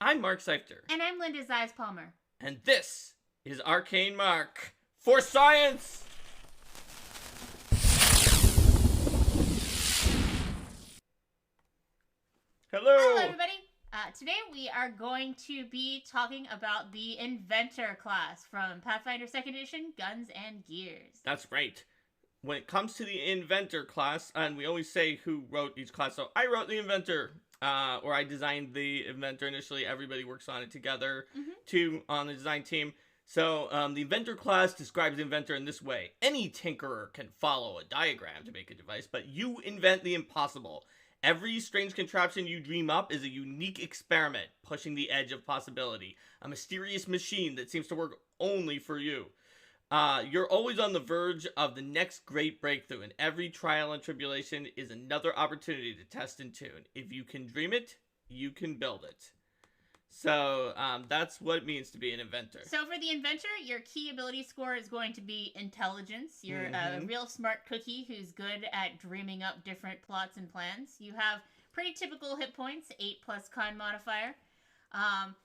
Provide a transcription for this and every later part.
I'm Mark Seifter. And I'm Linda Zayas Palmer. And this is Arcane Mark for Science! Hello! Hello, everybody. Today we are going to be talking about the Inventor class from Pathfinder 2nd Edition, Guns and Gears. That's right. When it comes to the Inventor class, and we always say who wrote each class, so I wrote the Inventor, or I designed the Inventor initially. Everybody works on it together, two on the design team. So the Inventor class describes the Inventor in this way. Any tinkerer can follow a diagram to make a device, but you invent the impossible. Every strange contraption you dream up is a unique experiment, pushing the edge of possibility. A mysterious machine that seems to work only for you. You're always on the verge of the next great breakthrough, and every trial and tribulation is another opportunity to test and tune. If you can dream it, you can build it. So, that's what it means to be an inventor. So for the Inventor, your key ability score is going to be Intelligence. You're a real smart cookie who's good at dreaming up different plots and plans. You have pretty typical hit points, 8 plus con modifier.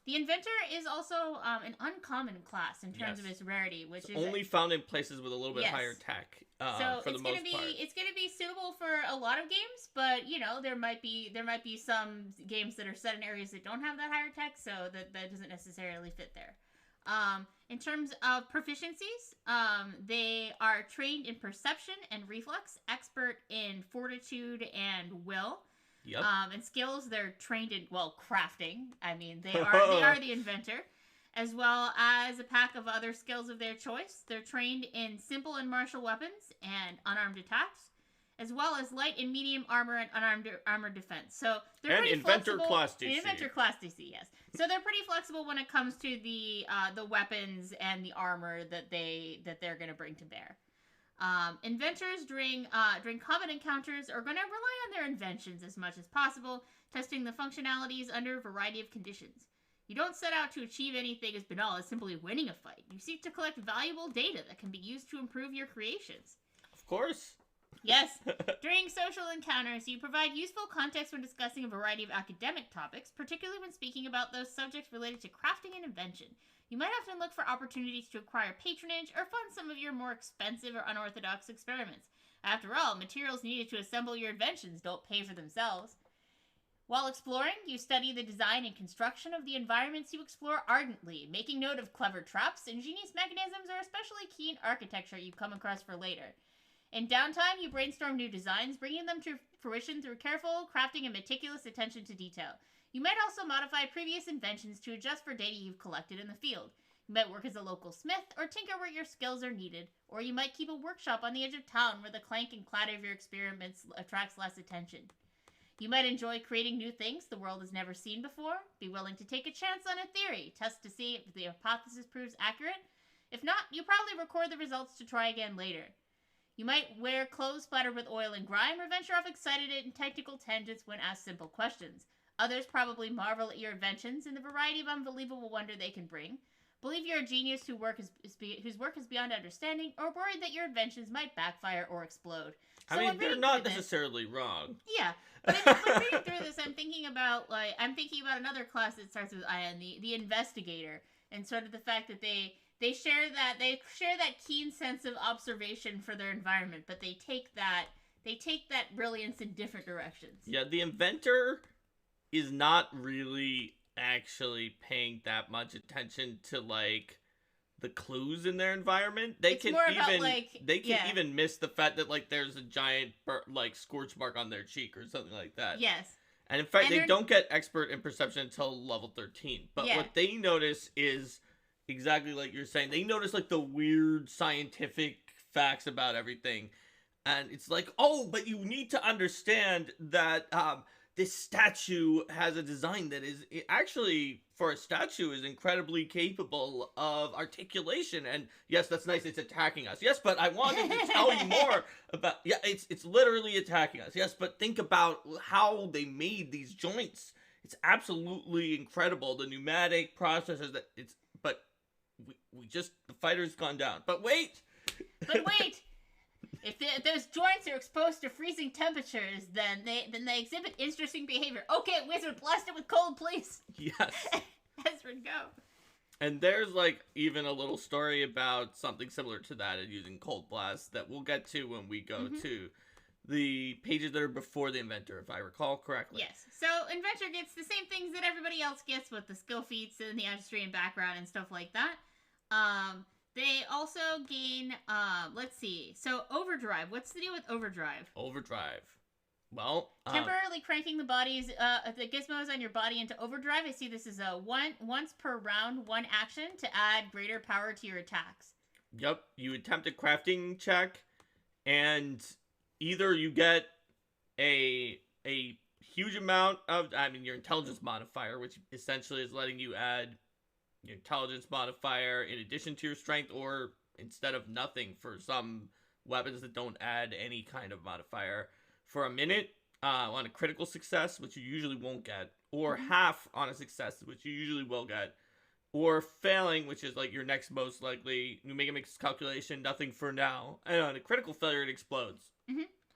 The Inventor is also an uncommon class in terms of its rarity, which is only found in places with a little bit higher tech. So for the most part, it's gonna be suitable for a lot of games, but you know there might be some games that are set in areas that don't have that higher tech, so that doesn't necessarily fit there. In terms of proficiencies, they are trained in perception and reflex, expert in fortitude and will. Yep. And skills, they're trained in, crafting. I mean, they are the Inventor, as well as a pack of other skills of their choice. They're trained in simple and martial weapons and unarmed attacks, as well as light and medium armor and unarmed armored defense. So they're pretty Inventor flexible. class DC. Inventor class DC, yes. So they're pretty flexible when it comes to the weapons and the armor that they're going to bring to bear. Inventors during combat encounters are going to rely on their inventions as much as possible, testing the functionalities under a variety of conditions. You don't set out to achieve anything as banal as simply winning a fight. You seek to collect valuable data that can be used to improve your creations. Of course. Yes. During social encounters, you provide useful context when discussing a variety of academic topics, particularly when speaking about those subjects related to crafting and invention. You might often look for opportunities to acquire patronage or fund some of your more expensive or unorthodox experiments. After all, materials needed to assemble your inventions don't pay for themselves. While exploring, you study the design and construction of the environments you explore ardently, making note of clever traps, ingenious mechanisms, or especially keen architecture you come across for later. In downtime, you brainstorm new designs, bringing them to fruition through careful crafting and meticulous attention to detail. You might also modify previous inventions to adjust for data you've collected in the field. You might work as a local smith or tinker where your skills are needed, or you might keep a workshop on the edge of town where the clank and clatter of your experiments attracts less attention. You might enjoy creating new things the world has never seen before, be willing to take a chance on a theory, test to see if the hypothesis proves accurate. If not, you probably record the results to try again later. You might wear clothes splattered with oil and grime or venture off excited and technical tangents when asked simple questions. Others probably marvel at your inventions and the variety of unbelievable wonder they can bring. Believe you're a genius whose work is beyond understanding, or worried that your inventions might backfire or explode. So I mean, they're not necessarily wrong. Yeah, but when reading through this, I'm thinking about another class that starts with Ion, the investigator, and sort of the fact that they share that keen sense of observation for their environment, but they take that brilliance in different directions. Yeah, the inventor is not really actually paying that much attention to like the clues in their environment. They can even miss the fact that like there's a giant scorch mark on their cheek or something like that. Yes. And in fact, they don't get expert in perception until level 13. But what they notice is exactly like you're saying. They notice like the weird scientific facts about everything. And it's like, oh, but you need to understand that this statue has a design that is actually, for a statue, is incredibly capable of articulation. And yes, that's nice, it's attacking us. Yes, but I wanted to tell you more about, it's literally attacking us. Yes, but think about how they made these joints. It's absolutely incredible. The pneumatic processes but the fighter's gone down. But wait! If those joints are exposed to freezing temperatures, then they exhibit interesting behavior. Okay, wizard, blast it with cold, please. Yes. Ezra, go. And there's like even a little story about something similar to that and using cold blast that we'll get to when we go to the pages that are before the Inventor, if I recall correctly. Yes. So Inventor gets the same things that everybody else gets with the skill feats and the artistry and background and stuff like that. They also gain, let's see. So Overdrive. What's the deal with Overdrive? Overdrive. Well, temporarily cranking the gizmos on your body into overdrive. I see this as a once per round, one action to add greater power to your attacks. Yep. You attempt a crafting check, and either you get a huge amount of, your intelligence modifier, which essentially is letting you add your intelligence modifier in addition to your strength, or instead of nothing for some weapons that don't add any kind of modifier for a minute on a critical success, which you usually won't get, or half on a success, which you usually will get, or failing, which is like your next most likely. You make a mixed calculation, nothing for now, and on a critical failure, it explodes.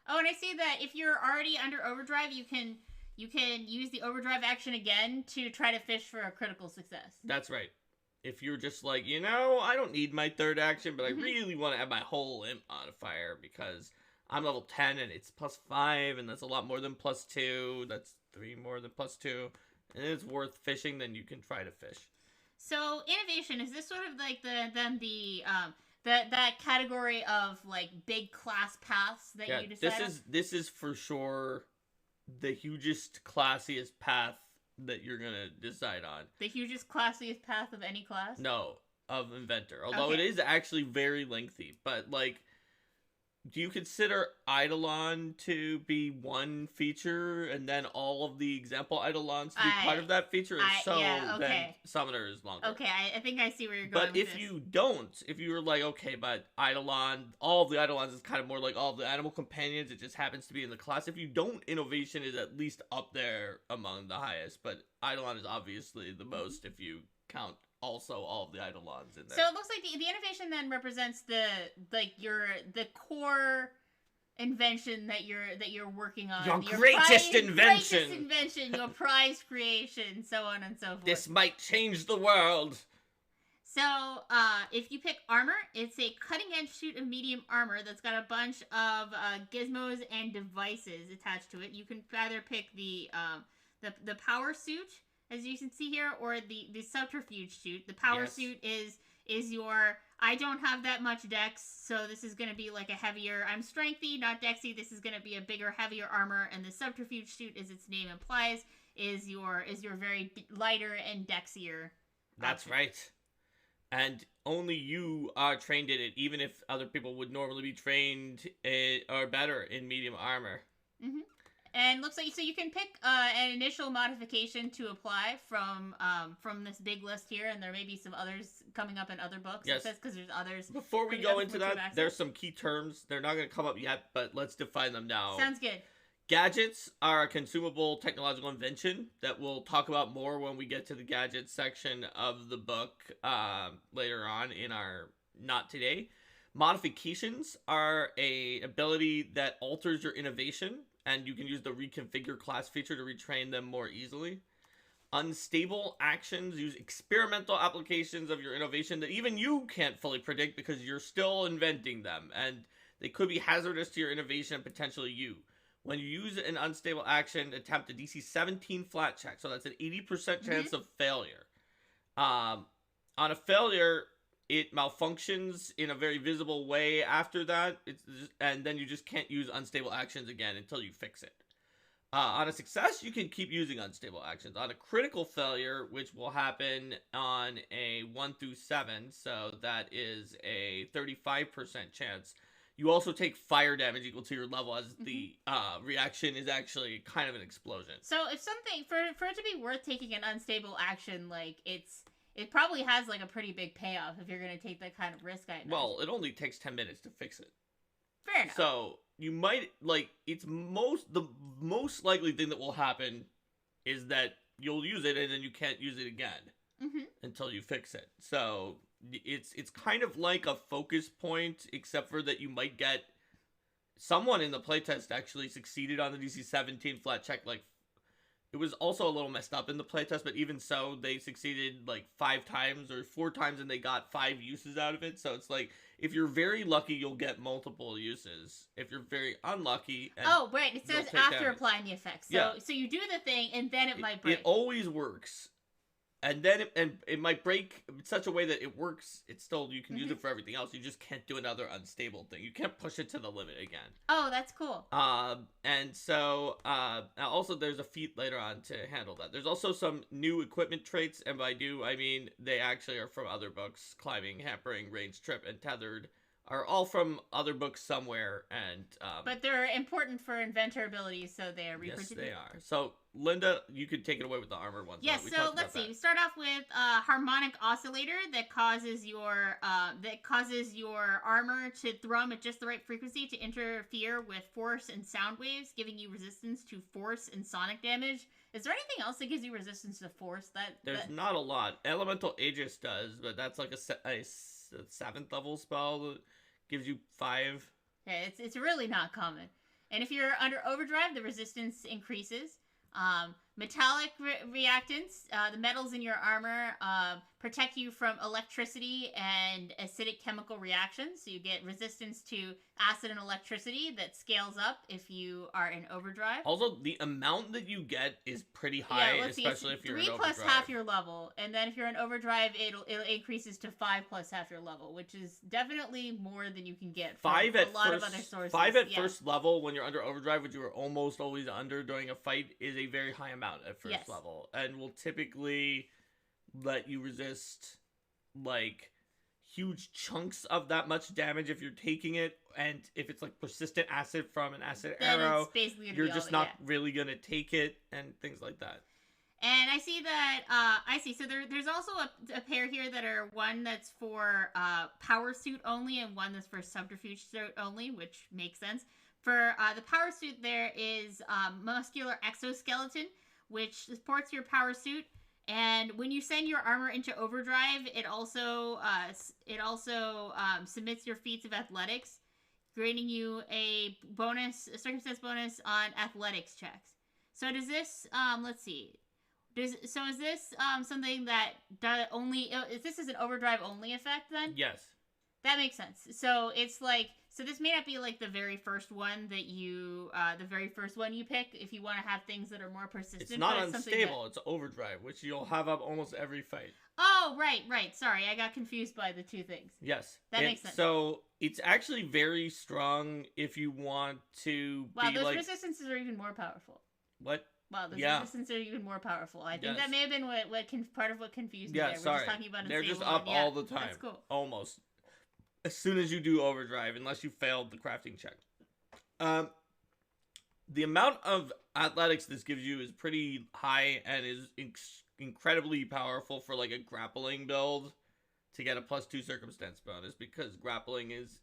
Oh, and I see that if you're already under overdrive, you can use the overdrive action again to try to fish for a critical success. That's right. If you're just like, I don't need my third action, but I really want to add my whole imp modifier because I'm level 10 and it's +5, and that's a lot more than +2. That's 3 more than +2. And it's worth fishing, then you can try to fish. So innovation, is this sort of like that category of like big class paths that you decide? This is for sure the hugest, classiest path that you're gonna decide on. The hugest, classiest path of any class? No, of Inventor. Although it is actually very lengthy, but like, do you consider Eidolon to be one feature, and then all of the example Eidolons to be part of that feature? Then Summoner is longer. Okay, I think I see where you're going. But if you don't, if you were like, okay, but Eidolon, all of the Eidolons is kind of more like all of the animal companions, it just happens to be in the class. If you don't, innovation is at least up there among the highest, but Eidolon is obviously the most if you count also all of the Eidolons in there. So it looks like the innovation then represents the core invention that you're working on. Your greatest invention. Greatest invention, your prize creation, so on and so forth. This might change the world. So, if you pick armor, it's a cutting-edge suit of medium armor that's got a bunch of gizmos and devices attached to it. You can either pick the power suit, as you can see here, or the subterfuge suit. The power suit is your, I don't have that much dex, so this is going to be like a heavier, I'm strengthy, not dexy, this is going to be a bigger, heavier armor. And the subterfuge suit, as its name implies, is your very lighter and dexier. That's right. And only you are trained in it, even if other people would normally be trained or better in medium armor. And looks like, so you can pick an initial modification to apply from this big list here, and there may be some others coming up in other books. Yes. Because there's others. Before we go into that, there's some key terms. They're not going to come up yet, but let's define them now. Sounds good. Gadgets are a consumable technological invention that we'll talk about more when we get to the gadgets section of the book later on in our Not Today. Modifications are a ability that alters your innovation, and you can use the reconfigure class feature to retrain them more easily. Unstable actions use experimental applications of your innovation that even you can't fully predict because you're still inventing them, and they could be hazardous to your innovation and potentially you. When you use an unstable action, attempt a DC 17 flat check, so that's an 80% chance of failure. On a failure, it malfunctions in a very visible way after that, and then you just can't use unstable actions again until you fix it. On a success, you can keep using unstable actions. On a critical failure, which will happen on a 1 through 7, so that is a 35% chance, you also take fire damage equal to your level, as the reaction is actually kind of an explosion. So if something, for it to be worth taking an unstable action, like, it probably has, like, a pretty big payoff if you're going to take that kind of risk, I imagine. Well, it only takes 10 minutes to fix it. Fair enough. So, you might, like, the most likely thing that will happen is that you'll use it and then you can't use it again until you fix it. So, it's kind of like a focus point, except for that you might get someone in the playtest actually succeeded on the DC 17 flat check. Like, it was also a little messed up in the playtest, but even so, they succeeded like 5 times or 4 times, and they got 5 uses out of it. So it's like, if you're very lucky, you'll get multiple uses. If you're very unlucky, and oh right, it says after damage. applying the effect. So Yeah. so you do the thing, and then it might break. It always works. And then it might break in such a way that it works. It's still, you can use it for everything else. You just can't do another unstable thing. You can't push it to the limit again. Oh, that's cool. And so also there's a feat later on to handle that. There's also some new equipment traits, and by new I mean they actually are from other books. Climbing, hampering, range, trip, and tethered are all from other books somewhere, and but they're important for inventor abilities, so they are reproducible. Yes, they are. So Linda, you could take it away with the armor ones. Yes, so let's see. We start off with a harmonic oscillator that causes your armor to thrum at just the right frequency to interfere with force and sound waves, giving you resistance to force and sonic damage. Is there anything else that gives you resistance to force? There's not a lot. Elemental Aegis does, but that's like a 7th level spell that gives you 5. Yeah, it's really not common. And if you're under overdrive, the resistance increases. Metallic reactants, the metals in your armor protect you from electricity and acidic chemical reactions. So you get resistance to acid and electricity that scales up if you are in overdrive. Also, the amount that you get is pretty high, especially if you're in overdrive. 3 plus half your level, and then if you're in overdrive, it increases to 5 plus half your level, which is definitely more than you can get from a lot of other sources. 5 at first level when you're under overdrive, which you are almost always under during a fight, is a very high amount at first level, and will typically let you resist like huge chunks of that much damage if you're taking it, and if it's like persistent acid from an acid arrow, you're just not really gonna take it, and things like that. And I see that, so there's also a pair here that are one that's for power suit only and one that's for subterfuge suit only, which makes sense. For the power suit, there is muscular exoskeleton, which supports your power suit, and when you send your armor into overdrive, it also submits your feats of athletics, granting you a circumstance bonus on athletics checks. So does this let's see. Is this something that this is an overdrive only effect then? Yes. That makes sense. So it's like, this may not be like the very first one that you pick if you want to have things that are more persistent. It's not unstable. It's overdrive, which you'll have up almost every fight. Oh, right. Sorry, I got confused by the two things. Yes. That makes sense. So it's actually very strong if you want to those resistances are even more powerful. What? Wow, those resistance are even more powerful. I think that may have been part of what confused me there. Sorry. We're just talking about they're just up all the time. That's cool. Almost. As soon as you do overdrive, unless you failed the crafting check. The amount of athletics this gives you is pretty high and is incredibly powerful for like a grappling build to get a +2 circumstance bonus, because grappling is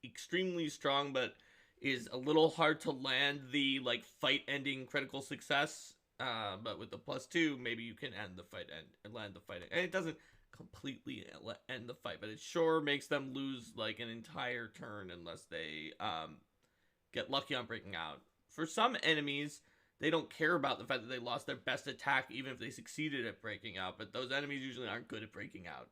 extremely strong, but is a little hard to land the like fight ending critical success. But with the +2, maybe you can end the fight and land the fight, and it doesn't completely end the fight, but it sure makes them lose like an entire turn unless they get lucky on breaking out. For some enemies, they don't care about the fact that they lost their best attack even if they succeeded at breaking out, but those enemies usually aren't good at breaking out.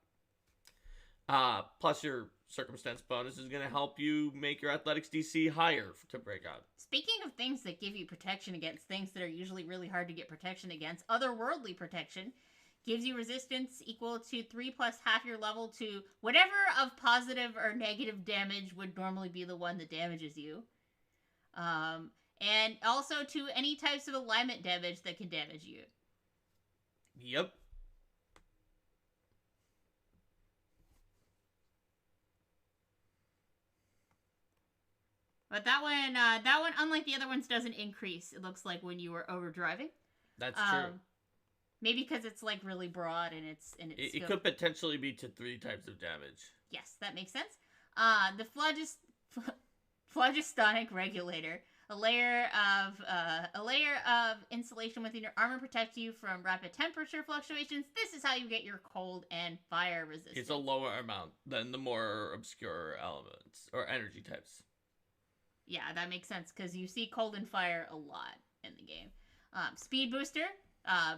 Plus your circumstance bonus is going to help you make your athletics DC higher to break out. Speaking of things that give you protection against things that are usually really hard to get protection against, otherworldly protection gives you resistance equal to 3 plus half your level to whatever of positive or negative damage would normally be the one that damages you. And also to any types of alignment damage that can damage you. Yep. But that one, unlike the other ones, doesn't increase, it looks like, when you were overdriving. That's true. Maybe because it's like really broad and it could potentially be to 3 types of damage. Yes, that makes sense. The Phlogistonic Regulator, a layer of insulation within your armor protects you from rapid temperature fluctuations. This is how you get your cold and fire resistance. It's a lower amount than the more obscure elements or energy types. Yeah, that makes sense because you see cold and fire a lot in the game. Speed booster,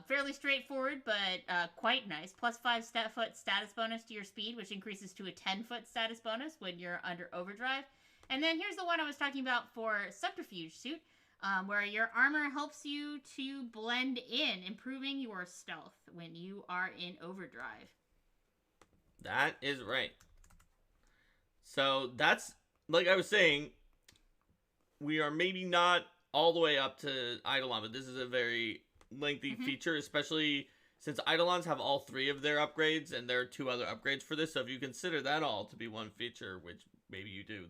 fairly straightforward, but quite nice. Plus 5 foot status bonus to your speed, which increases to a 10-foot status bonus when you're under overdrive. And then here's the one I was talking about for subterfuge suit, where your armor helps you to blend in, improving your stealth when you are in overdrive. That is right. So that's, like I was saying, we are maybe not all the way up to Eidolon, but this is a very lengthy feature, especially since Eidolons have all 3 of their upgrades, and there are 2 other upgrades for this. So if you consider that all to be one feature, which maybe you do,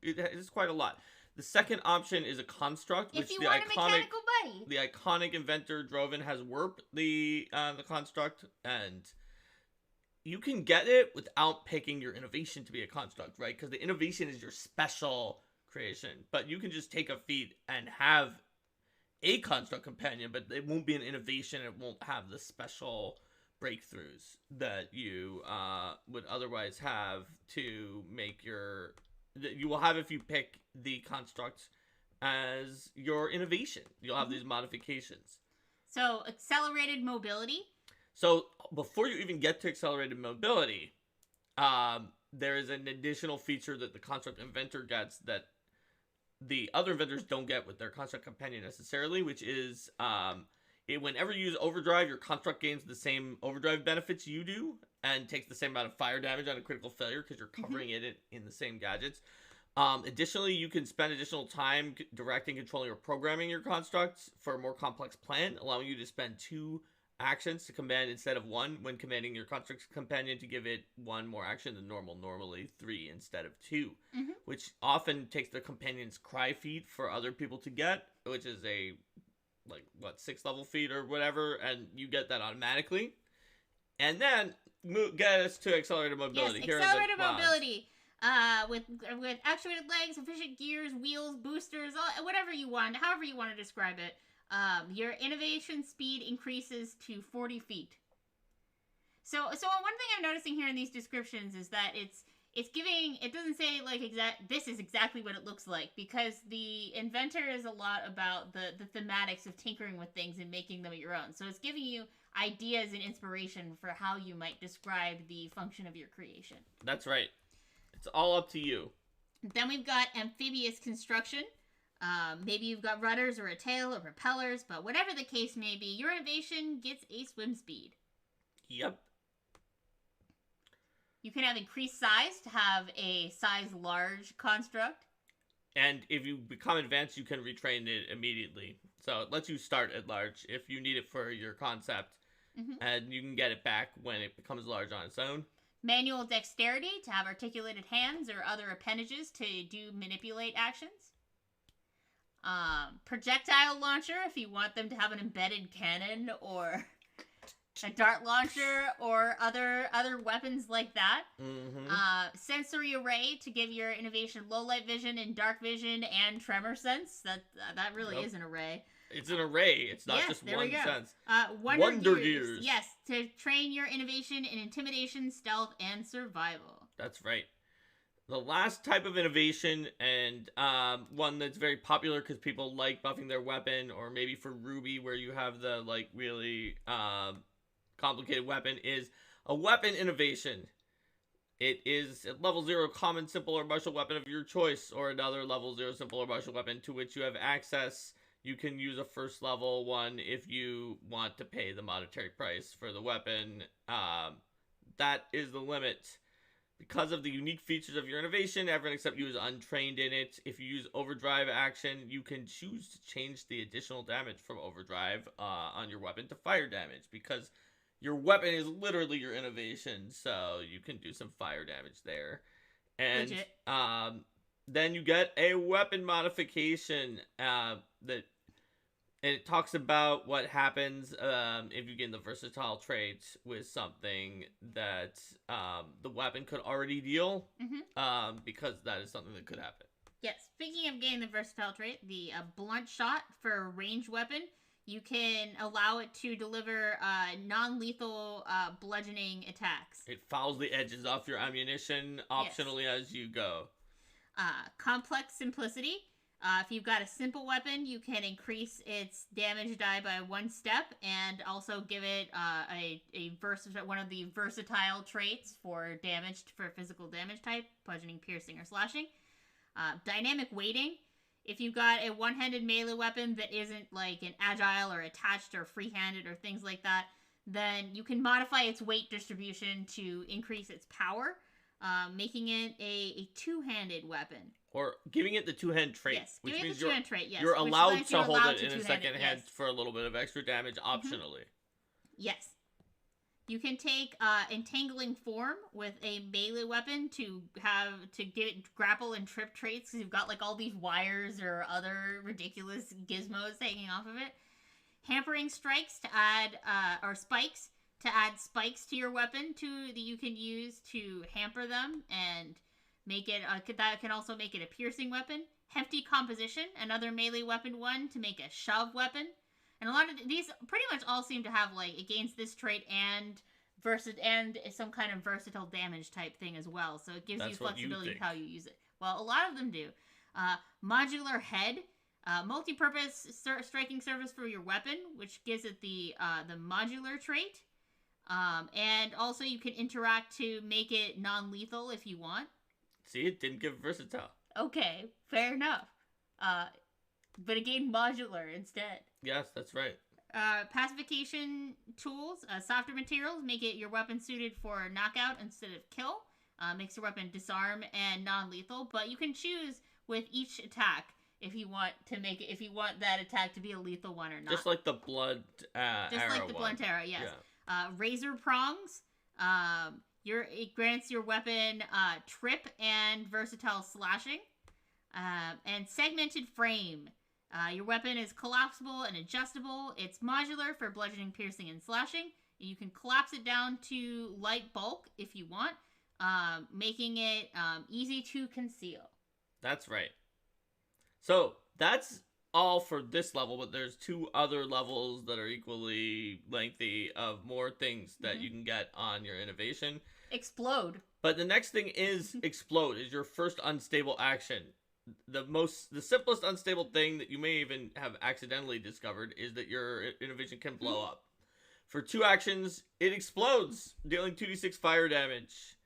it is quite a lot. The second option is a construct, which if you want a mechanical buddy, the iconic Inventor Droven has warped the construct, and you can get it without picking your innovation to be a construct, right? Because the innovation is your special creation, but you can just take a feat and have a construct companion, but it won't be an innovation. It won't have the special breakthroughs that you would otherwise have to make that you will have if you pick the construct as your innovation. You'll have these modifications. So accelerated mobility. So before you even get to accelerated mobility, there is an additional feature that the construct inventor gets that the other inventors don't get with their construct companion necessarily, which is whenever you use overdrive, your construct gains the same overdrive benefits you do and takes the same amount of fire damage on a critical failure because you're covering it in the same gadgets. Additionally, you can spend additional time directing, controlling, or programming your constructs for a more complex plan, allowing you to spend 2 actions to command instead of 1 when commanding your construct's companion to give it 1 more action than normal, normally 3 instead of 2, which often takes the companion's cry feat for other people to get, which is a 6th level feat or whatever, and you get that automatically. And then get us to accelerated mobility. Yes, accelerated mobility. With actuated legs, efficient gears, wheels, boosters, whatever you want, however you want to describe it. Your innovation speed increases to 40 feet. So one thing I'm noticing here in these descriptions is that it's giving, it doesn't say this is exactly what it looks like, because the inventor is a lot about the thematics of tinkering with things and making them your own. So it's giving you ideas and inspiration for how you might describe the function of your creation. That's right. It's all up to you. Then we've got amphibious construction. Maybe you've got rudders or a tail or propellers, but whatever the case may be, your innovation gets a swim speed. Yep. You can have increased size to have a size large construct. And if you become advanced, you can retrain it immediately. So it lets you start at large if you need it for your concept. And you can get it back when it becomes large on its own. Manual dexterity to have articulated hands or other appendages to do manipulate actions. Projectile launcher if you want them to have an embedded cannon or a dart launcher or other weapons like that. Sensory array to give your innovation low light vision and dark vision and tremor sense. That really is an array. It's an array. It's not just one sense. Wonder Gears. Yes, to train your innovation in intimidation, stealth, and survival. That's right. The last type of innovation, and one that's very popular because people like buffing their weapon, or maybe for Ruby where you have the really complicated weapon, is a weapon innovation. It is at level 0 common, simple, or martial weapon of your choice, or another level 0 simple or martial weapon to which you have access. You can use a first level one if you want to pay the monetary price for the weapon. That is the limit. Because of the unique features of your innovation, everyone except you is untrained in it. If you use overdrive action, you can choose to change the additional damage from overdrive on your weapon to fire damage, because your weapon is literally your innovation, so you can do some fire damage there. And then you get a weapon modification and it talks about what happens if you gain the versatile trait with something that the weapon could already deal, because that is something that could happen. Yes, speaking of gaining the versatile trait, the blunt shot for a ranged weapon, you can allow it to deliver non-lethal bludgeoning attacks. It fouls the edges off your ammunition optionally as you go. Complex simplicity. If you've got a simple weapon, you can increase its damage die by 1 step, and also give it one of the versatile traits for damage for physical damage type, bludgeoning, piercing, or slashing. Dynamic weighting. If you've got a one-handed melee weapon that isn't like an agile or attached or free-handed or things like that, then you can modify its weight distribution to increase its power, making it a two-handed weapon. Or giving it the two-hand trait. Yes, giving it the two-hand trait, yes. You're allowed to hold it in a second hand for a little bit of extra damage optionally. Yes. You can take Entangling Form with a melee weapon to get it grapple and trip traits, because you've got like all these wires or other ridiculous gizmos hanging off of it. Hampering Strikes to add, or Spikes, to add spikes to your weapon that you can use to hamper them and make it, that can also make it a piercing weapon. Hefty Composition, another melee weapon one to make a shove weapon. And a lot of these pretty much all seem to have like against this trait and some kind of versatile damage type thing as well. So it gives you flexibility of how you use it. Well, a lot of them do. Modular Head, multi-purpose striking surface for your weapon, which gives it the modular trait. And also you can interact to make it non-lethal if you want. See, it didn't give versatile. Okay, fair enough. But it gave modular instead. Yes, that's right. Pacification tools, softer materials make it your weapon suited for knockout instead of kill. Makes your weapon disarm and non-lethal, but you can choose with each attack if you want that attack to be a lethal one or not. Just like the blunt arrow. Just like the blunt arrow, yes. Yeah. Razor Prongs. It grants your weapon trip and versatile slashing. And Segmented Frame. Your weapon is collapsible and adjustable. It's modular for bludgeoning, piercing, and slashing. You can collapse it down to light bulk if you want, making it easy to conceal. That's right. So that's all for this level, but there's 2 other levels that are equally lengthy of more things that you can get on your innovation. Explode. But the next thing is Explode, is your first unstable action. The simplest unstable thing that you may even have accidentally discovered is that your innovation can blow up. For 2 actions, it explodes, dealing 2d6 fire damage.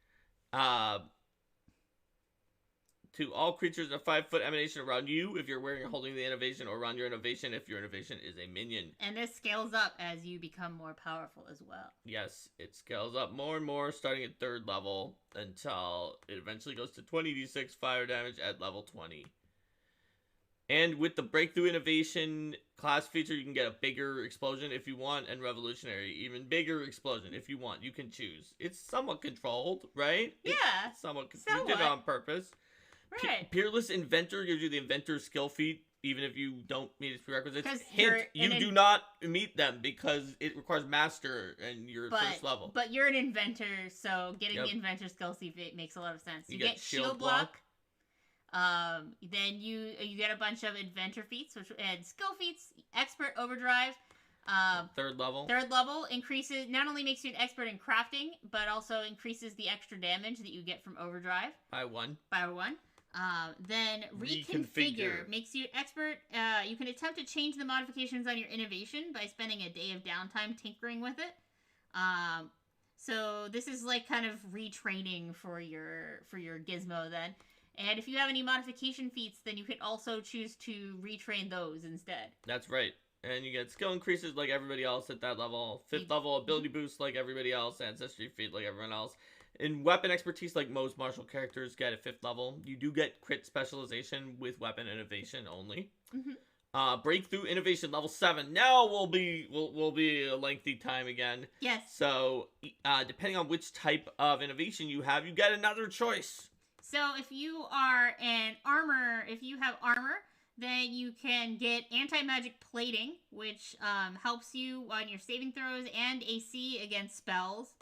To all creatures of 5-foot emanation around you if you're wearing or holding the innovation, or around your innovation if your innovation is a minion. And this scales up as you become more powerful as well. Yes, it scales up more and more, starting at 3rd level, until it eventually goes to 20d6 fire damage at level 20. And with the Breakthrough Innovation class feature, you can get a bigger explosion if you want, and Revolutionary, even bigger explosion if you want. You can choose. It's somewhat controlled, right? Yeah. It's somewhat. You did it on purpose. Right. Peerless Inventor gives you the Inventor skill feat, even if you don't meet its prerequisites. Hint, you do not meet them because it requires Master and your first level. But you're an Inventor, so getting the Inventor skill feat makes a lot of sense. You get Shield Block. Then you get a bunch of Inventor feats, which and skill feats, Expert Overdrive. 3rd level. 3rd level increases, not only makes you an expert in crafting, but also increases the extra damage that you get from Overdrive. By 1. Then Reconfigure makes you an expert. You can attempt to change the modifications on your innovation by spending a day of downtime tinkering with it. So this is like kind of retraining for your gizmo then. And if you have any modification feats, then you can also choose to retrain those instead. That's right. And you get skill increases like everybody else at that level. 5th level ability boost like everybody else. Ancestry feat like everyone else. And weapon expertise like most martial characters get at 5th level. You do get crit specialization with weapon innovation only. Breakthrough Innovation level 7. Now will be a lengthy time again. Yes. So depending on which type of innovation you have, you get another choice. So if you have armor, then you can get anti-magic plating, which helps you on your saving throws and AC against spells.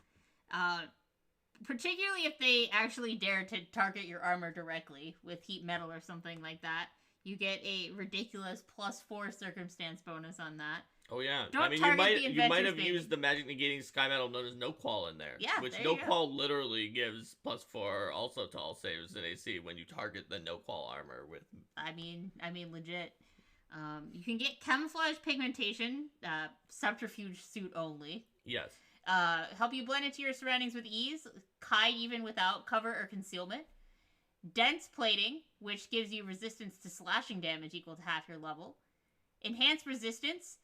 Particularly if they actually dare to target your armor directly with heat metal or something like that. You get a ridiculous +4 circumstance bonus on that. Oh yeah. Don't I mean, target the you Inventors, might have baby. used the magic negating sky metal known as no qual in there. Yeah, Which there no you go. qual literally gives +4 also to all saves in AC when you target the no qual armor with. I mean, legit. You can get camouflage pigmentation, subterfuge suit only. Yes. Help you blend into your surroundings with ease, hide even without cover or concealment. Dense plating, which gives you resistance to slashing damage equal to half your level. Enhanced resistance,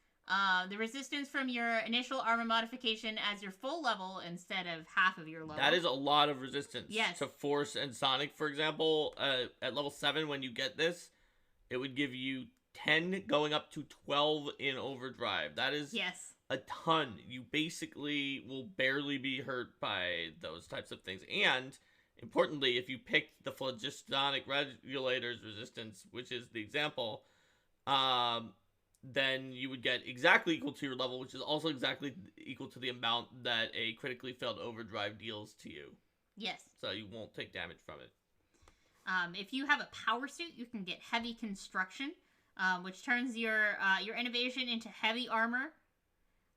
the resistance from your initial armor modification as your full level instead of half of your level. That is a lot of resistance. Yes. To Force and Sonic, for example, at level 7 when you get this, it would give you 10 going up to 12 in overdrive. That is a ton. You basically will barely be hurt by those types of things. And importantly, if you pick the phlogiston regulator's resistance, which is the example, then you would get exactly equal to your level, which is also exactly equal to the amount that a critically failed overdrive deals to you. Yes. So you won't take damage from it. If you have a power suit, you can get heavy construction, which turns your innovation into heavy armor.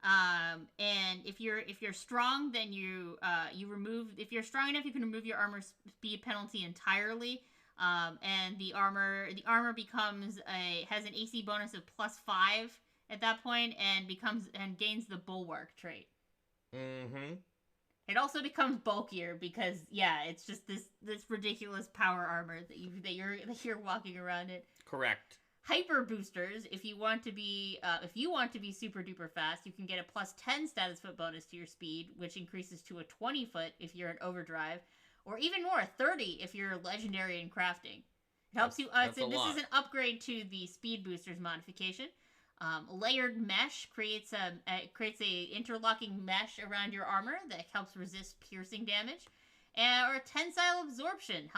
And if you're strong, then you remove. If you're strong enough, you can remove your armor speed penalty entirely. And the armor has an AC bonus of +5 at that point, and gains the bulwark trait. Mm-hmm. It also becomes bulkier because it's just this ridiculous power armor that you're walking around in. Correct. Hyper boosters, if you want to be super duper fast, you can get a +10 status foot bonus to your speed, which increases to a 20 foot if you're in overdrive, or even more, 30 if you're legendary in crafting. It helps you. This is an upgrade to the speed boosters modification. Layered mesh creates a interlocking mesh around your armor that helps resist piercing damage. Or tensile absorption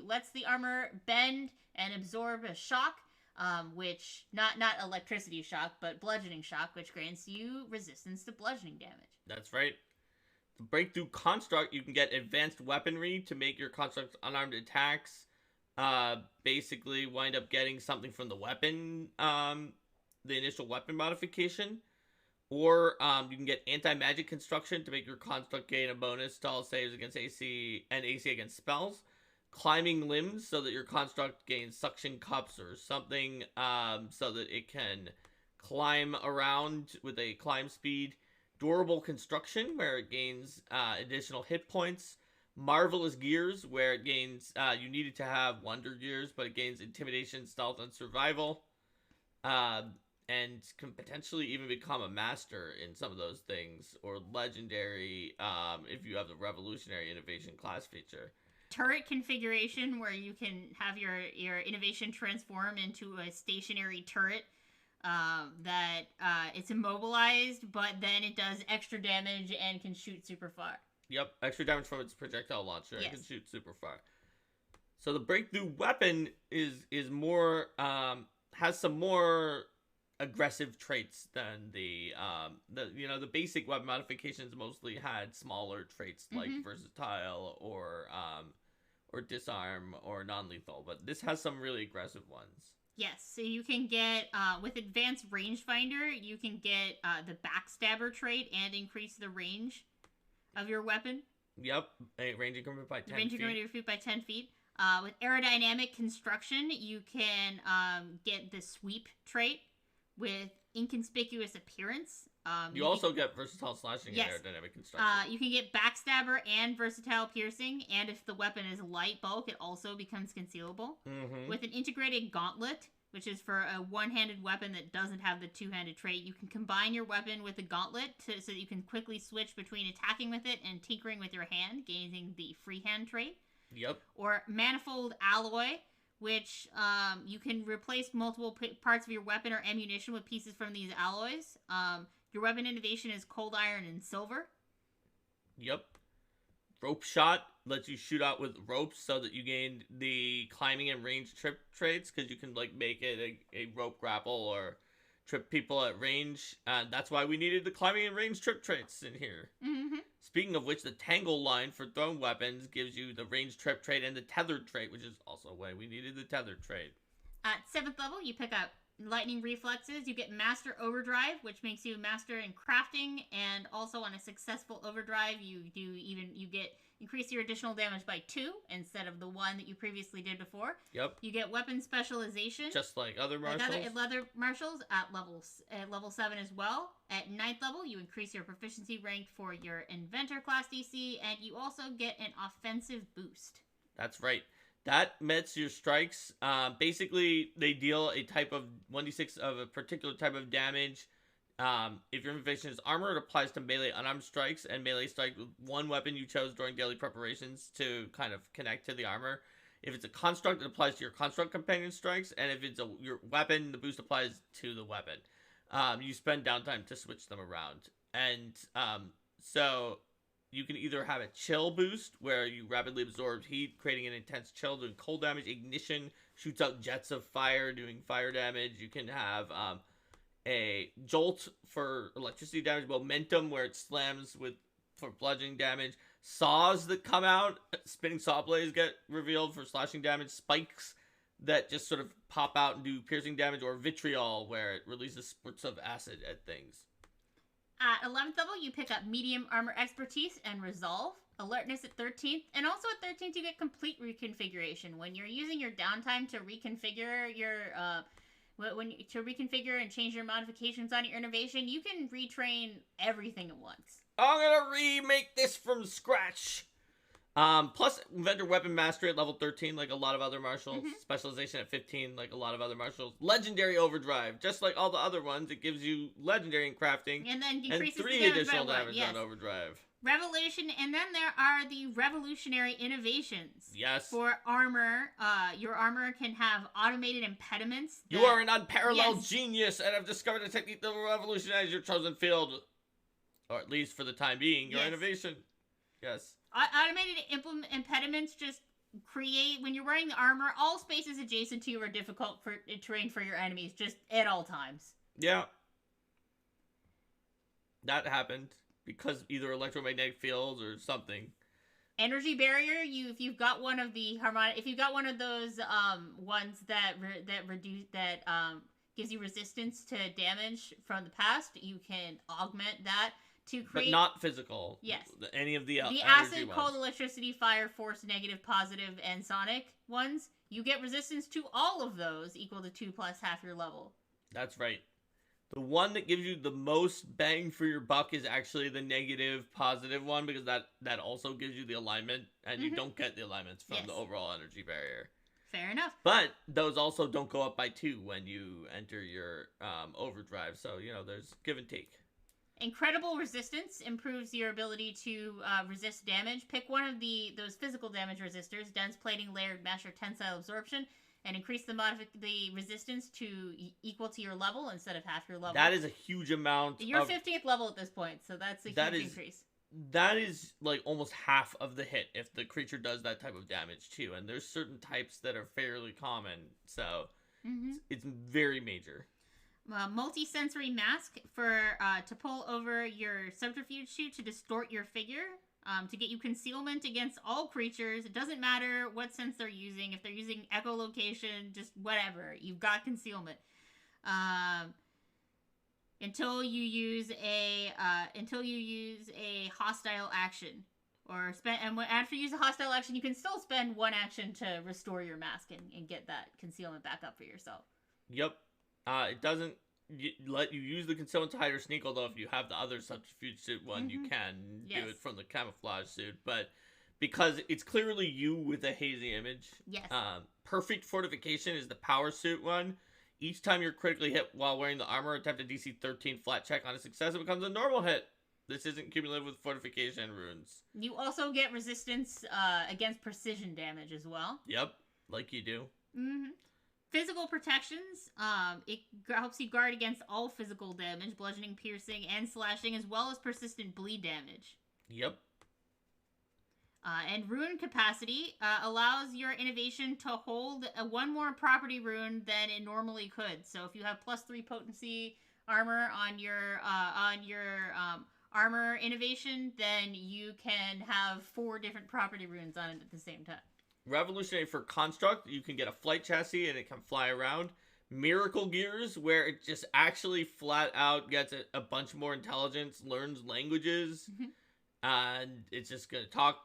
lets the armor bend and absorb a shock, which not electricity shock, but bludgeoning shock, which grants you resistance to bludgeoning damage. That's right. The breakthrough construct, you can get advanced weaponry to make your construct's unarmed attacks basically wind up getting something from the weapon, the initial weapon modification. Or you can get anti-magic construction to make your construct gain a bonus to all saves against AC and AC against spells. Climbing limbs so that your construct gains suction cups or something so that it can climb around with a climb speed. Durable construction where it gains additional hit points. Marvelous gears where it gains, you needed to have wonder gears, but it gains intimidation, stealth, and survival. And can potentially even become a master in some of those things, or legendary if you have the revolutionary innovation class feature. Turret configuration where you can have your innovation transform into a stationary turret that it's immobilized, but then it does extra damage and can shoot super far. Yep, extra damage from its projectile launcher. Yes. And can shoot super far. So the breakthrough weapon is more has some more aggressive traits than the basic weapon modifications mostly had smaller traits like versatile or disarm or non-lethal, but this has some really aggressive ones. Yes, so you can get with advanced rangefinder, you can get the backstabber trait and increase the range of your weapon. Yep, range increment by 10 range feet. Range increment by 10 feet. With aerodynamic construction, you can get the sweep trait with inconspicuous appearance. You also get versatile slashing and aerodynamic construction. You can get backstabber and versatile piercing, and if the weapon is light bulk, it also becomes concealable. With an integrated gauntlet, which is for a one-handed weapon that doesn't have the two-handed trait, you can combine your weapon with a gauntlet so that you can quickly switch between attacking with it and tinkering with your hand, gaining the freehand trait. Yep. Or manifold alloy, which you can replace multiple parts of your weapon or ammunition with pieces from these alloys. Your weapon innovation is cold iron and silver. Yep. Rope shot lets you shoot out with ropes so that you gain the climbing and range trip traits, because you can make it a rope grapple or trip people at range. That's why we needed the climbing and range trip traits in here. Speaking of which, the tangle line for thrown weapons gives you the range trip trait and the tethered trait, which is also why we needed the tethered trait. At 7th level, you pick up lightning reflexes. You get Master Overdrive, which makes you master in crafting, and also on a successful overdrive, you get increase your additional damage by 2 instead of the 1 that you previously did before. Yep. You get weapon specialization, just like other marshals. Other marshals at level 7 as well. At 9th level, you increase your proficiency rank for your Inventor class DC, and you also get an offensive boost. That's right. That mets your strikes. Basically, they deal a type of 1d6 of a particular type of damage. If your innovation is armor, it applies to melee unarmed strikes and melee strike with one weapon you chose during daily preparations to kind of connect to the armor. If it's a construct, it applies to your construct companion strikes, and if it's your weapon, the boost applies to the weapon. You spend downtime to switch them around, and so you can either have a chill boost, where you rapidly absorb heat, creating an intense chill, doing cold damage. Ignition shoots out jets of fire, doing fire damage. You can have a jolt for electricity damage. Momentum, where it slams for bludgeoning damage. Saws that come out, spinning saw blades get revealed for slashing damage. Spikes that just sort of pop out and do piercing damage. Or vitriol, where it releases spurts of acid at things. At 11th level, you pick up Medium Armor Expertise and Resolve. Alertness at 13th. And also at 13th, you get Complete Reconfiguration. When you're using your downtime to reconfigure your... to reconfigure and change your modifications on your innovation, you can retrain everything at once. I'm gonna remake this from scratch. Plus Inventor Weapon Mastery at level 13, like a lot of other marshals. Mm-hmm. Specialization at 15, like a lot of other marshals. Legendary Overdrive, just like all the other ones, it gives you legendary in crafting. And then decreases 3 the additional damage on Overdrive. Revolution, and then there are the revolutionary innovations. Yes. For armor, your armor can have automated impediments. You are an unparalleled genius and have discovered a technique that will revolutionize your chosen field. Or at least for the time being, your innovation. Yes. Automated impediments just create, when you're wearing the armor, all spaces adjacent to you are difficult for terrain for your enemies, just at all times. Yeah. That happened. Because either electromagnetic fields or something. Energy barrier. If you've got one of the harmonic, if you've got one of those ones that gives you resistance to damage from the past, you can augment that to create. But not physical. Yes. Any of the acid, cold, electricity, fire, force, negative, positive, and sonic ones. You get resistance to all of those, equal to 2 plus half your level. That's right. The one that gives you the most bang for your buck is actually the negative positive one, because that also gives you the alignment, and you don't get the alignments from the overall energy barrier. Fair enough. But those also don't go up by 2 when you enter your overdrive, so, there's give and take. Incredible Resistance improves your ability to resist damage. Pick one of those physical damage resistors, dense plating, layered mesh, or tensile absorption, and increase the resistance to equal to your level instead of half your level. That is a huge amount. You're 15th level at this point, so that's a huge increase. That is like almost half of the hit if the creature does that type of damage too. And there's certain types that are fairly common, so it's very major. Multi-sensory mask to pull over your subterfuge suit to distort your figure. To get you concealment against all creatures. It doesn't matter what sense they're using. If they're using echolocation, just whatever. You've got concealment. Until you use a hostile action. After you use a hostile action, you can still spend 1 action to restore your mask and get that concealment back up for yourself. Yep. It doesn't let you use the concealment to hide or sneak, although if you have the other subterfuge suit one, you can do it from the camouflage suit. But because it's clearly you with a hazy image. Yes. Perfect Fortification is the power suit one. Each time you're critically hit while wearing the armor, attempt a DC 13 flat check. On a success, it becomes a normal hit. This isn't cumulative with fortification runes. You also get resistance against precision damage as well. Yep, like you do. Mm-hmm. Physical protections, it helps you guard against all physical damage, bludgeoning, piercing, and slashing, as well as persistent bleed damage. Yep. And rune capacity allows your innovation to hold 1 more property rune than it normally could. So if you have +3 potency armor on your armor innovation, then you can have 4 different property runes on it at the same time. Revolutionary for construct, you can get a flight chassis and it can fly around. Miracle Gears, where it just actually flat out gets a bunch more intelligence, learns languages, and it's just gonna talk.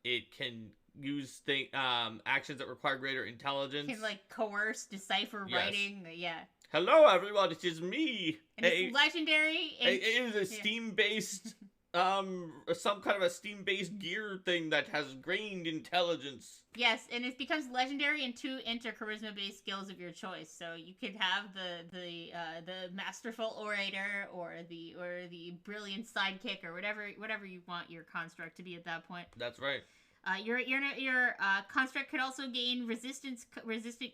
It can use actions that require greater intelligence. Can like coerce, decipher writing. Yeah. Hello, everyone. It is me. And it's legendary. It is a Steam-based, some kind of a Steam-based gear thing that has gained intelligence. Yes, and it becomes legendary and 2 enter charisma-based skills of your choice. So you could have the masterful orator or the brilliant sidekick or whatever you want your construct to be at that point. That's right. Your construct could also gain resistant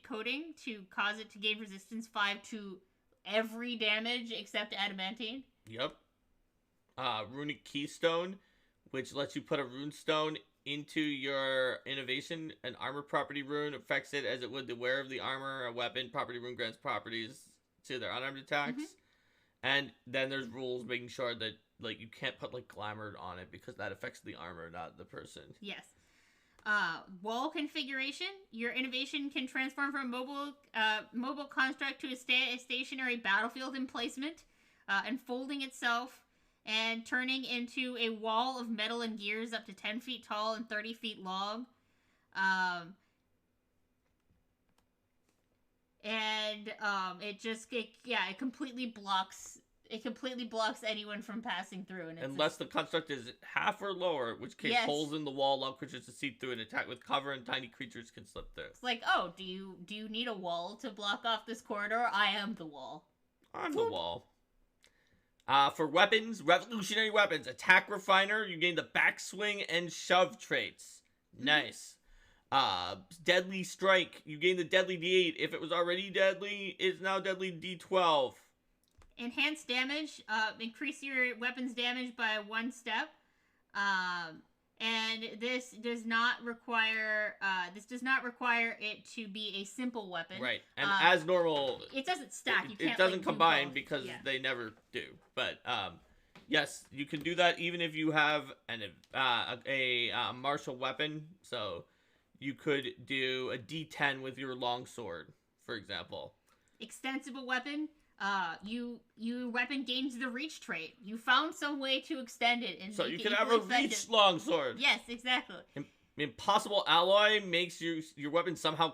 coating to cause it to gain resistance 5 to every damage except adamantine. Yep. Runic Keystone, which lets you put a rune stone into your innovation. An armor property rune affects it as it would the wearer of the armor. A weapon property rune grants properties to their unarmed attacks. And then there's rules making sure that like you can't put like glamour on it because that affects the armor, not the person. Yes. Wall configuration. Your innovation can transform from a mobile construct to a stationary battlefield emplacement, unfolding itself and turning into a wall of metal and gears up to 10 feet tall and 30 feet long. It completely blocks. It completely blocks anyone from passing through. And unless the construct is half or lower, in which case holes in the wall allow creatures to see through and attack with cover, and tiny creatures can slip through. It's like, oh, do you need a wall to block off this corridor? I am the wall. I'm the wall. For weapons, revolutionary weapons, attack refiner, you gain the backswing and shove traits. Nice. Deadly strike, you gain the deadly D8. If it was already deadly, it's now deadly D12. Enhanced damage, increase your weapon's damage by 1 step. And this does not require it to be a simple weapon. Right. And as normal, it doesn't stack. It doesn't combine because they never do. But yes, you can do that even if you have a martial weapon. So you could do a D10 with your longsword, for example. Extensible weapon. Your weapon gains the reach trait. You found some way to extend it, and so you can have a reach longsword. Yes, exactly. Impossible alloy makes your weapon somehow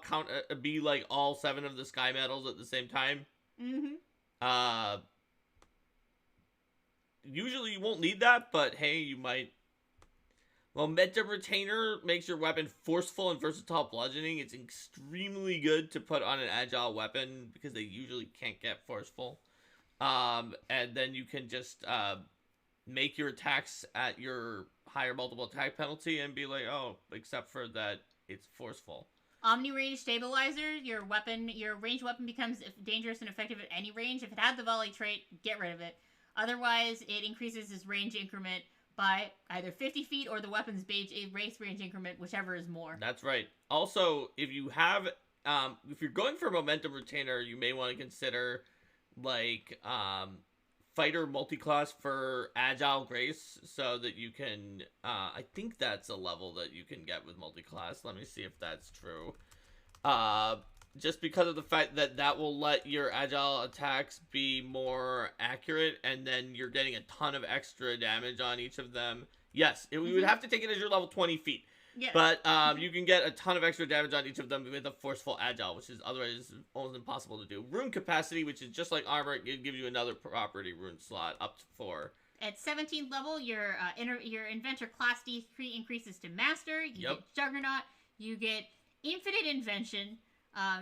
be like all 7 of the sky metals at the same time. Usually you won't need that, but hey, you might. Momentum Retainer makes your weapon forceful and versatile bludgeoning. It's extremely good to put on an agile weapon because they usually can't get forceful. And then you can just make your attacks at your higher multiple attack penalty and be like, oh, except for that it's forceful. Omni-range Stabilizer, your ranged weapon becomes dangerous and effective at any range. If it had the volley trait, get rid of it. Otherwise, it increases its range increment by either 50 feet or the weapon's race range increment, whichever is more. That's right. Also, if you have, if you're going for a Momentum Retainer, you may want to consider, like, Fighter Multiclass for Agile Grace, so that you can, I think that's a level that you can get with Multiclass. Let me see if that's true. Just because of the fact that will let your agile attacks be more accurate, and then you're getting a ton of extra damage on each of them. Yes, we would have to take it as your level 20 feet. Yeah. But you can get a ton of extra damage on each of them with a forceful agile, which is otherwise almost impossible to do. Rune capacity, which is just like armor, it gives you another property rune slot up to 4. At 17th level, your Inventor class D3 increases to Master. You get Juggernaut. You get Infinite Invention.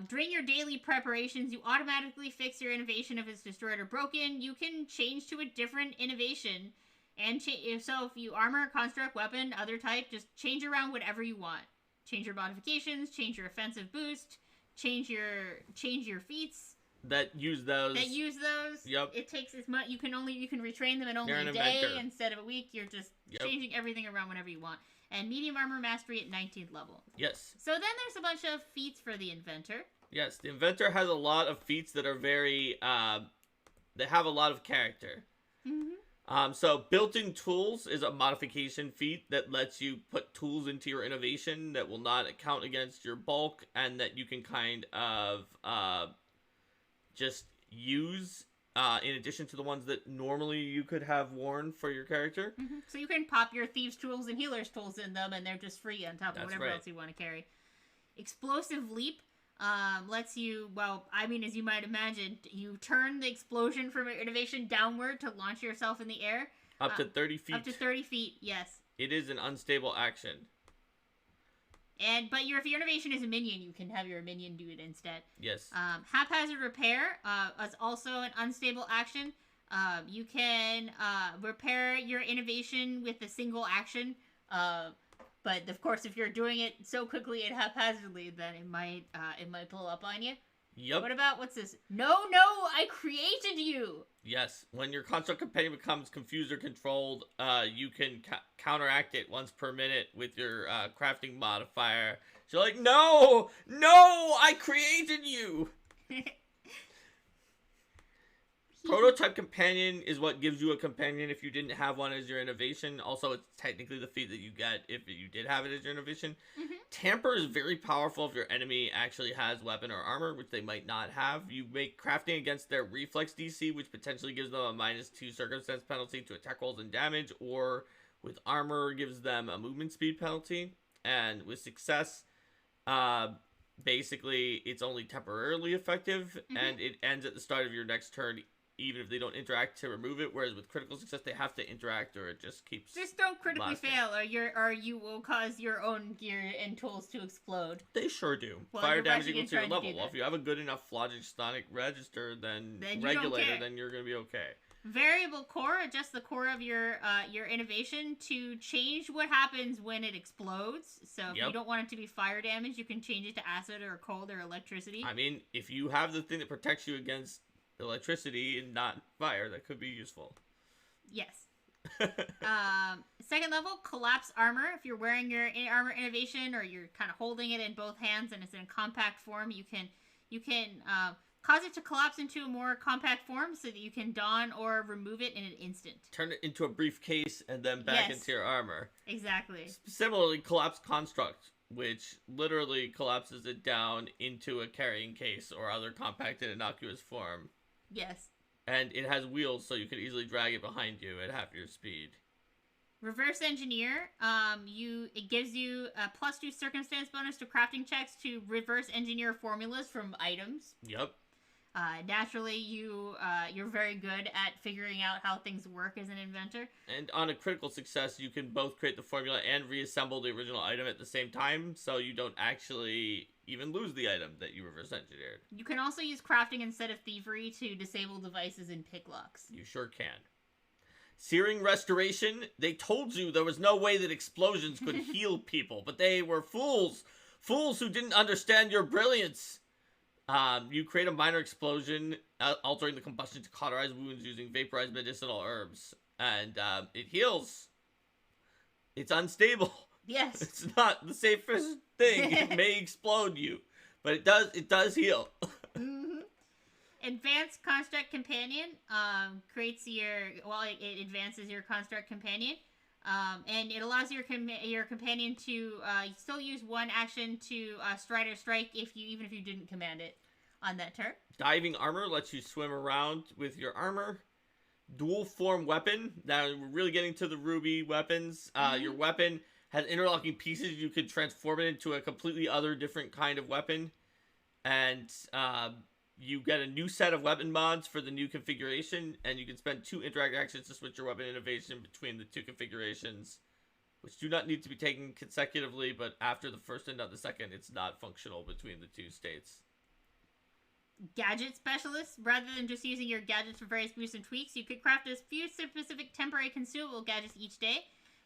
During your daily preparations, you automatically fix your innovation if it's destroyed or broken. You can change to a different innovation, and if you armor, construct, weapon, other type, just change around whatever you want. Change your modifications, change your offensive boost, change your feats. That use those. Yep. It takes as much. You can retrain them in only a day instead of a week. You're just changing everything around whenever you want. And medium armor mastery at 19th level. Yes. So then there's a bunch of feats for the Inventor. Yes, the Inventor has a lot of feats that are very, they have a lot of character. So built-in tools is a modification feat that lets you put tools into your innovation that will not count against your bulk, and that you can kind of just use in addition to the ones that normally you could have worn for your character. So you can pop your thieves' tools and healers' tools in them, and they're just free on top of whatever else you want to carry. Explosive leap lets you, well, I mean, as you might imagine, you turn the explosion from your innovation downward to launch yourself in the air. Up to 30 feet. Up to 30 feet, yes. It is an unstable action. But if your innovation is a minion, you can have your minion do it instead. Yes. Haphazard repair is also an unstable action. You can repair your innovation with a single action. But of course, if you're doing it so quickly and haphazardly, then it might blow up on you. Yep. What about, what's this? No, I created you! Yes. When your construct companion becomes confused or controlled, you can counteract it once per minute with your crafting modifier. So you're like, no, I created you! Prototype companion is what gives you a companion if you didn't have one as your innovation. Also, it's technically the feat that you get if you did have it as your innovation. Tamper is very powerful if your enemy actually has weapon or armor, which they might not have. You make crafting against their reflex DC, which potentially gives them a -2 circumstance penalty to attack rolls and damage, or with armor gives them a movement speed penalty. And with success, basically it's only temporarily effective, and it ends at the start of your next turn, even if they don't interact to remove it. Whereas with critical success, they have to interact, or it just keeps. Just don't critically fail, or you will cause your own gear and tools to explode. They sure do. Well, Fire damage equal to your level. Well, if you have a good enough phlogistic register, then regulator, then you're gonna be okay. Variable core adjusts the core of your innovation to change what happens when it explodes. So if you don't want it to be fire damage, you can change it to acid or cold or electricity. I mean, if you have the thing that protects you against electricity and not fire, that could be useful. Yes. Second level, collapse armor. If you're wearing your armor innovation, or you're kind of holding it in both hands and it's in compact form, you can cause it to collapse into a more compact form so that you can don or remove it in an instant. Turn it into a briefcase and then back into your armor. Exactly. Similarly, collapse construct, which literally collapses it down into a carrying case or other compact and innocuous form. Yes. And it has wheels, so you can easily drag it behind you at half your speed. Reverse engineer, it gives you a +2 circumstance bonus to crafting checks to reverse engineer formulas from items. Yep. Naturally, you're very good at figuring out how things work as an inventor. And on a critical success, you can both create the formula and reassemble the original item at the same time, so you don't actually even lose the item that you reverse engineered. You can also use crafting instead of thievery to disable devices and pick locks. You sure can. Searing restoration, they told you there was no way that explosions could heal people, but they were fools. Fools who didn't understand your brilliance. You create a minor explosion, altering the combustion to cauterize wounds using vaporized medicinal herbs. And it heals. It's unstable. Yes. It's not the safest thing. It may explode you, but it does heal. Advanced Construct Companion creates it advances your Construct Companion. And it allows your companion to still use one action to stride or strike even if you didn't command it on that turn. Diving armor lets you swim around with your armor. Dual form weapon. Now we're really getting to the Ruby weapons. Your weapon has interlocking pieces. You could transform it into a completely other different kind of weapon. And you get a new set of weapon mods for the new configuration, and you can spend 2 interact actions to switch your weapon innovation between the 2 configurations, which do not need to be taken consecutively, but after the first and not the second, it's not functional between the 2 states. Gadget Specialist. Rather than just using your gadgets for various boosts and tweaks, you could craft a few specific temporary consumable gadgets each day.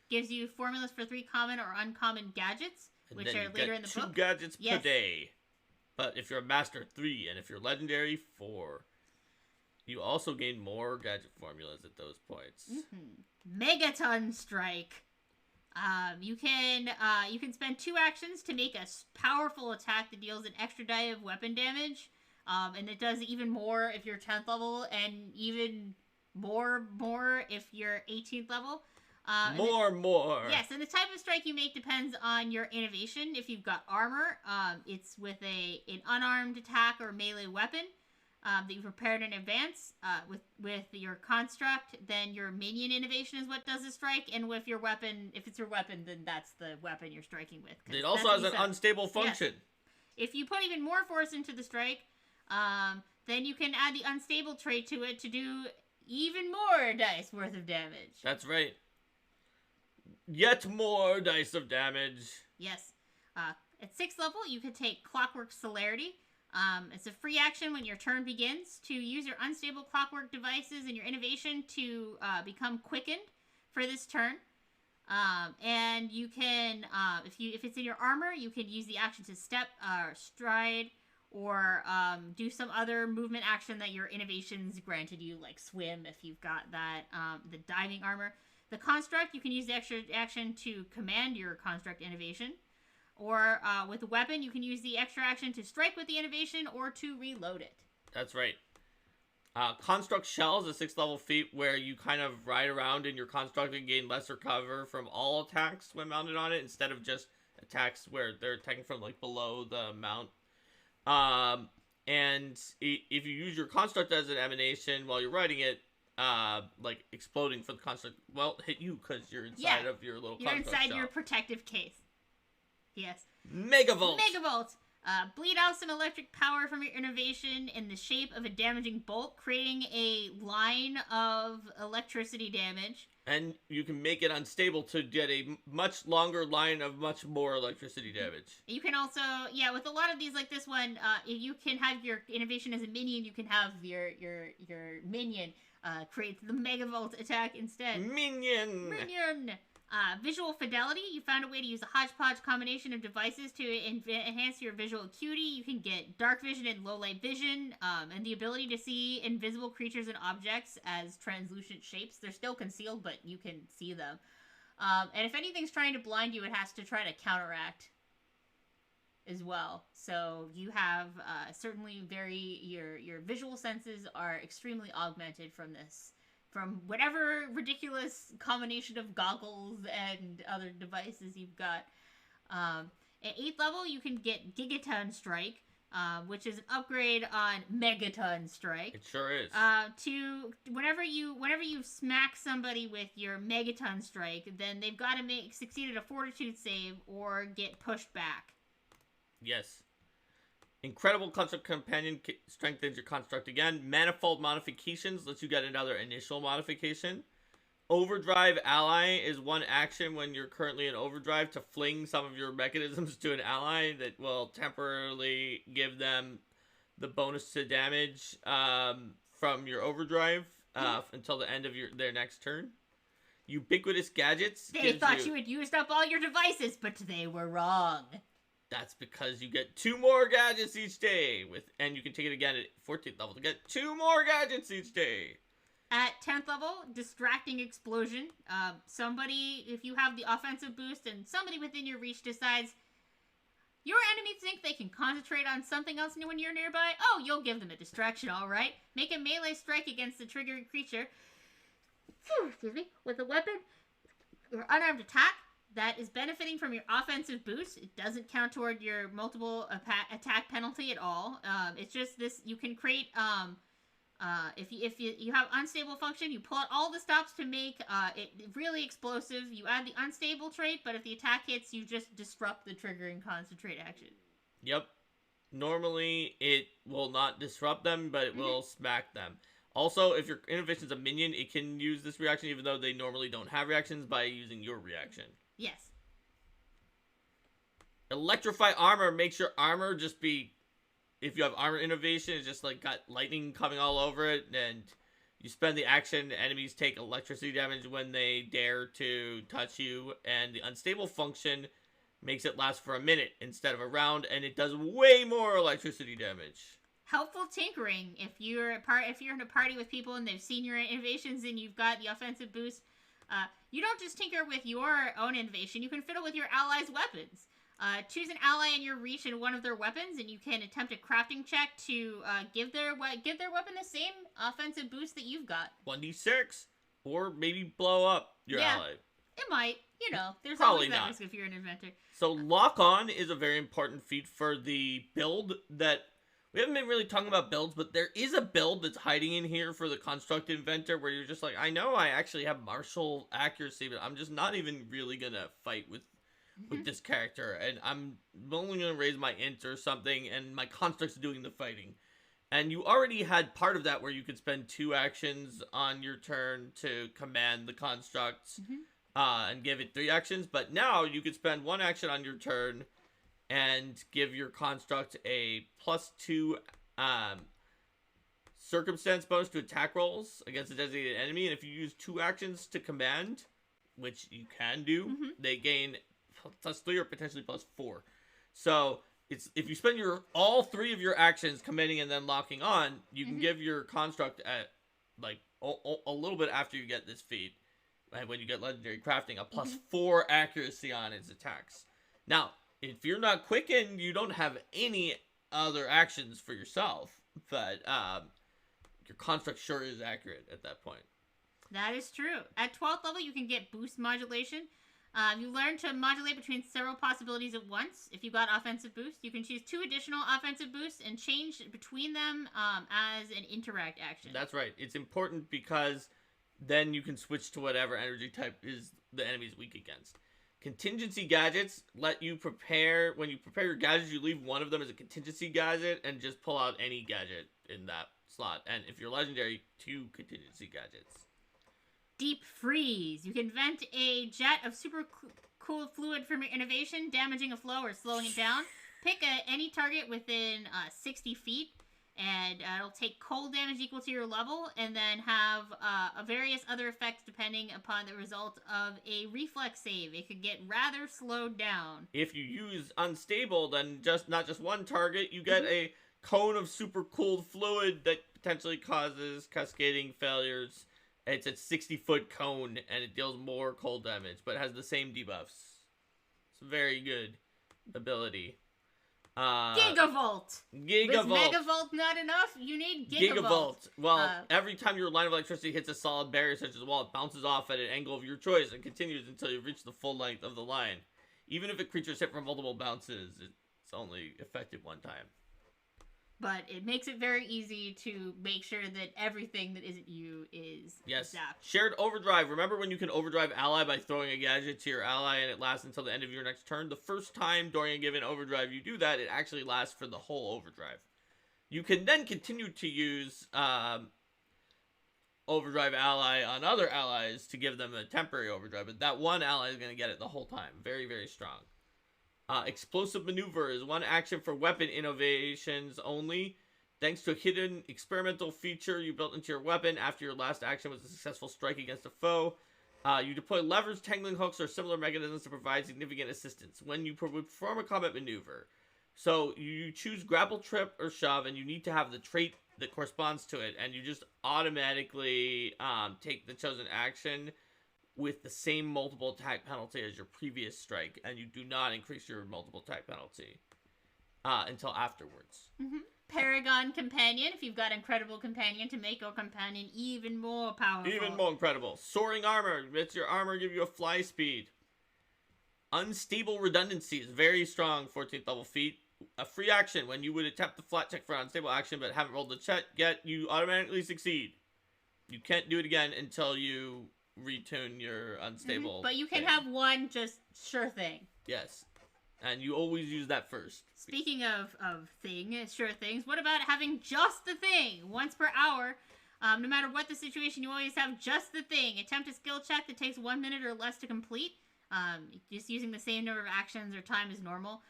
Gives you formulas for 3 common or uncommon gadgets, which are later in the book. 2 gadgets per day. But if you're a master, 3, and if you're legendary, 4. You also gain more gadget formulas at those points. Megaton Strike. You can spend 2 actions to make a powerful attack that deals an extra die of weapon damage. And it does even more if you're 10th level, and even more if you're 18th level. More. Yes, and the type of strike you make depends on your innovation. If you've got armor, it's with an unarmed attack or melee weapon that you prepared in advance. With your construct, then your minion innovation is what does the strike, and with your weapon, if it's your weapon, then that's the weapon you're striking with. It also has an unstable function. Yes. If you put even more force into the strike, then you can add the unstable trait to it to do even more dice worth of damage. That's right. Yet more dice of damage. Yes. At 6th level, you can take Clockwork Celerity. It's a free action when your turn begins to use your unstable clockwork devices and your innovation to become quickened for this turn. And you can, if it's in your armor, you can use the action to step or stride or do some other movement action that your innovations granted you, like swim if you've got that, the diving armor. The construct, you can use the extra action to command your construct innovation. Or with a weapon, you can use the extra action to strike with the innovation or to reload it. That's right. Construct Shell is a 6th level feat where you kind of ride around in your construct and gain lesser cover from all attacks when mounted on it, instead of just attacks where they're attacking from like below the mount. And if you use your construct as an emanation while you're riding it, like exploding for the construct, well, hit you because you're inside of your little construct You're inside shell. your protective case. Yes. Megavolt! Bleed out some electric power from your innovation in the shape of a damaging bolt, creating a line of electricity damage. And you can make it unstable to get a much longer line of much more electricity damage. You can also, with a lot of these like this one, you can have your innovation as a minion. You can have your minion create the Megavolt attack instead. Minion! Visual fidelity. You found a way to use a hodgepodge combination of devices to enhance your visual acuity. You can get dark vision and low light vision, and the ability to see invisible creatures and objects as translucent shapes. They're still concealed, but you can see them. And if anything's trying to blind you, it has to try to counteract as well. So you have certainly your visual senses are extremely augmented from this. From whatever ridiculous combination of goggles and other devices you've got. At 8th level, you can get Gigaton Strike, which is an upgrade on Megaton Strike. It sure is. To whenever you smack somebody with your Megaton Strike, then they've got to succeed at a Fortitude save or get pushed back. Yes. Incredible Construct Companion strengthens your construct again. Manifold Modifications lets you get another initial modification. Overdrive Ally is one action when you're currently in overdrive to fling some of your mechanisms to an ally that will temporarily give them the bonus to damage from your overdrive until the end of their next turn. Ubiquitous Gadgets. They thought you had used up all your devices, but they were wrong. That's because you get 2 more gadgets each day, and you can take it again at 14th level to get 2 more gadgets each day. At 10th level, Distracting Explosion. If you have the offensive boost and somebody within your reach decides your enemies think they can concentrate on something else when you're nearby, you'll give them a distraction, alright? Make a melee strike against the triggering creature with a weapon or unarmed attack that is benefiting from your offensive boost. It doesn't count toward your multiple attack penalty at all. It's just this, you can create, if you have unstable function, you pull out all the stops to make it really explosive. You add the unstable trait, but if the attack hits, you just disrupt the triggering concentrate action. Yep. Normally, it will not disrupt them, but it will smack them. Also, if your innovation's a minion, it can use this reaction, even though they normally don't have reactions, by using your reaction. Yes. Electrify Armor makes your armor just be, if you have armor innovation, it's just like got lightning coming all over it, and you spend the action, enemies take electricity damage when they dare to touch you, and the unstable function makes it last for a minute instead of a round, and it does way more electricity damage. Helpful tinkering. If you're in a party with people and they've seen your innovations and you've got the offensive boost, you don't just tinker with your own innovation. You can fiddle with your allies' weapons. Choose an ally in your reach and one of their weapons, and you can attempt a crafting check to give their weapon the same offensive boost that you've got. 1d6, or maybe blow up your ally. It might. There's Probably always that not. risk if you're an inventor. So lock on is a very important feat for the build that we haven't been really talking about builds, but there is a build that's hiding in here for the construct inventor where you're just like, I know I actually have martial accuracy, but I'm just not even really gonna fight with this character, and I'm only gonna raise my int or something, and my construct's doing the fighting. And you already had part of that where you could spend 2 actions on your turn to command the constructs. And give it 3 actions, but now you could spend 1 action on your turn and give your construct a +2 circumstance bonus to attack rolls against a designated enemy, and if you use 2 actions to command, which you can do, they gain +3 or potentially +4. So it's if you spend all 3 of your actions commanding and then locking on, you can give your construct at like a little bit after you get this feat. And when you get legendary crafting, a +4 accuracy on its attacks. Now, if you're not quickened, you don't have any other actions for yourself, but your construct sure is accurate at that point. That is true. At 12th level, you can get boost modulation. You learn to modulate between several possibilities at once. If you got offensive boost, you can choose 2 additional offensive boosts and change between them as an interact action. That's right. It's important because then you can switch to whatever energy type is the enemy's weak against. Contingency gadgets let you prepare. When you prepare your gadgets, you leave one of them as a contingency gadget and just pull out any gadget in that slot. And if you're legendary, 2 contingency gadgets. Deep freeze. You can vent a jet of super cool fluid from your innovation, damaging a flow or slowing it down. Pick any target within 60 feet. And it'll take cold damage equal to your level, and then have various other effects depending upon the result of a reflex save. It could get rather slowed down. If you use unstable, then not just one target, you get a cone of super cooled fluid that potentially causes cascading failures. It's a 60-foot cone, and it deals more cold damage, but has the same debuffs. It's a very good ability. Gigavolt. Was Megavolt not enough? You need Gigavolt. Well, every time your line of electricity hits a solid barrier such as a wall, it bounces off at an angle of your choice and continues until you reach the full length of the line. Even if a creature's hit from multiple bounces, it's only effective one time. But it makes it very easy to make sure that everything that isn't you is zapped. Shared overdrive. Remember when you can overdrive ally by throwing a gadget to your ally and it lasts until the end of your next turn? The first time during a given overdrive you do that, it actually lasts for the whole overdrive. You can then continue to use overdrive ally on other allies to give them a temporary overdrive, but that one ally is going to get it the whole time. Very, very strong. Explosive maneuver is 1 action for weapon innovations only. Thanks to a hidden experimental feature you built into your weapon after your last action was a successful strike against a foe. You deploy levers, tangling hooks, or similar mechanisms to provide significant assistance when you perform a combat maneuver. So you choose grapple, trip, or shove, and you need to have the trait that corresponds to it, and you just automatically take the chosen action with the same multiple attack penalty as your previous strike, and you do not increase your multiple attack penalty until afterwards. Paragon Companion, if you've got Incredible Companion, to make your companion even more powerful. Even more incredible. Soaring Armor, lets your armor give you a fly speed. Unstable Redundancy is very strong, 14th level feat. A free action, when you would attempt the flat check for an unstable action but haven't rolled the check yet, you automatically succeed. You can't do it again until you retune your unstable But you can thing. have one just sure thing. Yes. And you always use that first. Speaking of sure things, what about having just the thing once per hour? No matter what the situation, you always have just the thing. Attempt a skill check that takes 1 minute or less to complete. Just using the same number of actions or time as normal.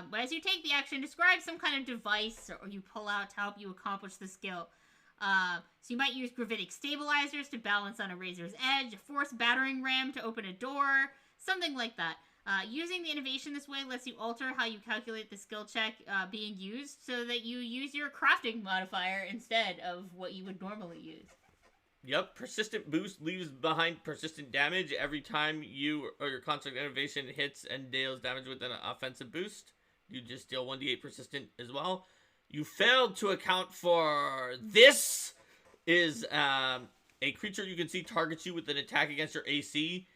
But as you take the action, describe some kind of device or you pull out to help you accomplish the skill. So you might use gravitic stabilizers to balance on a razor's edge, a force battering ram to open a door, something like that. Using the innovation this way lets you alter how you calculate the skill check being used so that you use your crafting modifier instead of what you would normally use. Yep, persistent boost leaves behind persistent damage every time you or your construct innovation hits and deals damage with an offensive boost. You just deal 1d8 persistent as well. You failed to account for this is a creature you can see targets you with an attack against your AC,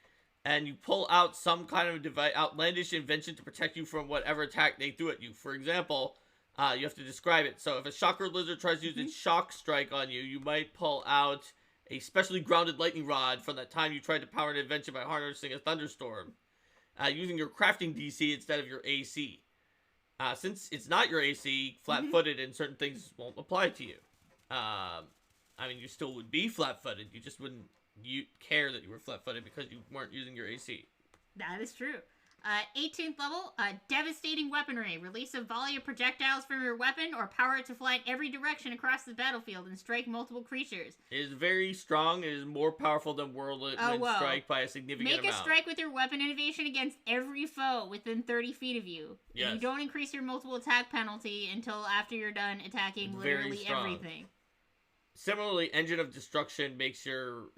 and you pull out some kind of outlandish invention to protect you from whatever attack they threw at you. For example, you have to describe it. So if a shocker lizard tries to use its shock strike on you, you might pull out a specially grounded lightning rod from that time you tried to power an invention by harnessing a thunderstorm, using your crafting DC instead of your AC. Since it's not your AC, flat-footed and certain things won't apply to you. I mean, you still would be flat-footed. You just wouldn't care that you were flat-footed because you weren't using your AC. That is true. 18th level, devastating weaponry. Release a volley of projectiles from your weapon or power it to fly in every direction across the battlefield and strike multiple creatures. It is very strong. It is more powerful than Whirlwind Strike by a significant amount. Make a strike with your weapon innovation against every foe within 30 feet of you. Yes. You don't increase your multiple attack penalty until after you're done attacking literally everything. Similarly, Engine of Destruction makes your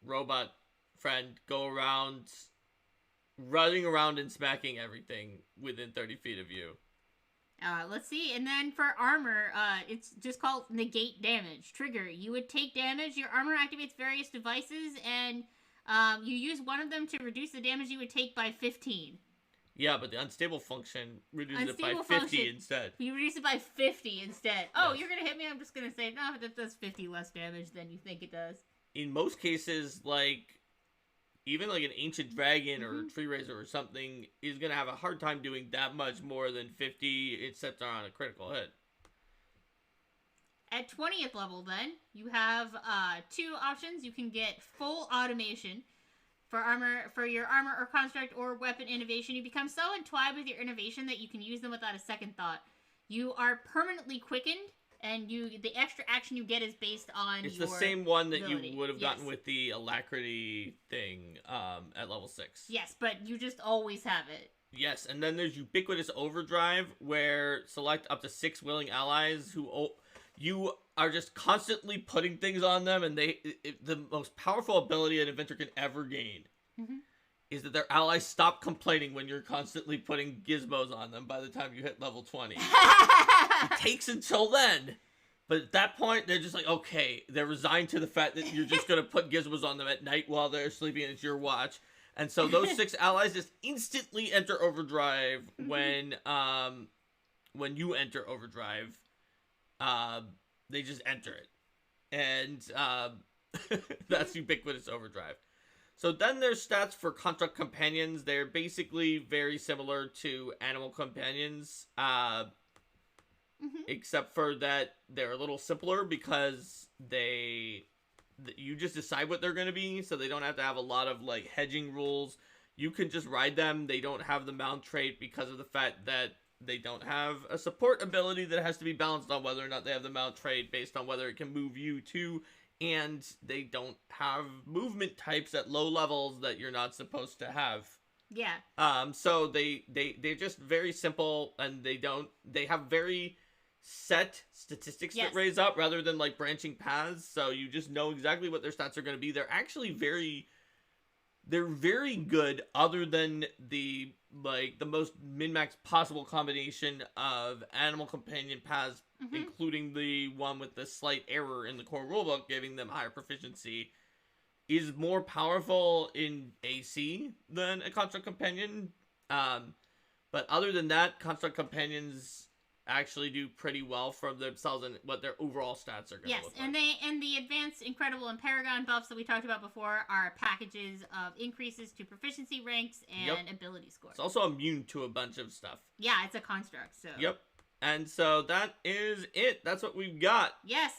robot friend go around, running around and smacking everything within 30 feet of you. Let's see. And then for armor, it's just called negate damage. Trigger. You would take damage. Your armor activates various devices, and you use one of them to reduce the damage you would take by 15. Yeah, but the unstable function reduces it by 50 instead. You reduce it by 50 instead. Oh, yes. You're going to hit me? I'm just going to say, no, that does 50 less damage than you think it does. In most cases, like, even like an Ancient Dragon or Tree Raiser or something is going to have a hard time doing that much more than 50, except on a critical hit. At 20th level, then, you have two options. You can get full automation. For your armor or construct or weapon innovation, you become so entwined with your innovation that you can use them without a second thought. You are permanently quickened, and the extra action you get is based on It's your the same one that ability. you would have gotten with the Alacrity thing at level 6. Yes, but you just always have it. Yes, and then there's Ubiquitous Overdrive, where select up to 6 willing allies who you are just constantly putting things on them, and the most powerful ability an inventor can ever gain is that their allies stop complaining when you're constantly putting gizmos on them by the time you hit level 20. It takes until then, but at that point, they're just like, okay, they're resigned to the fact that you're just going to put gizmos on them at night while they're sleeping and it's your watch. And so those 6 allies just instantly enter overdrive when you enter overdrive. They just enter it. And that's Ubiquitous Overdrive. So then there's stats for Construct Companions. They're basically very similar to Animal Companions. Except for that they're a little simpler because you just decide what they're going to be. So they don't have to have a lot of like hedging rules. You can just ride them. They don't have the mount trait because of the fact that they don't have a support ability that has to be balanced on whether or not they have the mount trait based on whether it can move you too, and they don't have movement types at low levels that you're not supposed to have. Yeah. So they're just very simple, and they have very set statistics that raise up rather than like branching paths, so you just know exactly what their stats are going to be. They're actually they're very good, other than the most min-max possible combination of Animal Companion paths, including the one with the slight error in the core rulebook, giving them higher proficiency, is more powerful in AC than a Construct Companion. But other than that, Construct Companions actually do pretty well for themselves and what their overall stats are going to look like. Yes, and the Advanced, Incredible, and Paragon buffs that we talked about before are packages of increases to proficiency ranks and ability scores. It's also immune to a bunch of stuff. Yeah, it's a construct, so. Yep. And so that is it. That's what we've got. Yes,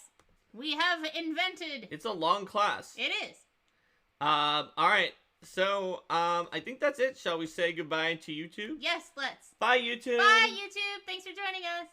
we have invented. It's a long class. It is. All right. So, I think that's it. Shall we say goodbye to YouTube? Yes, let's. Bye, YouTube. Bye, YouTube. Thanks for joining us.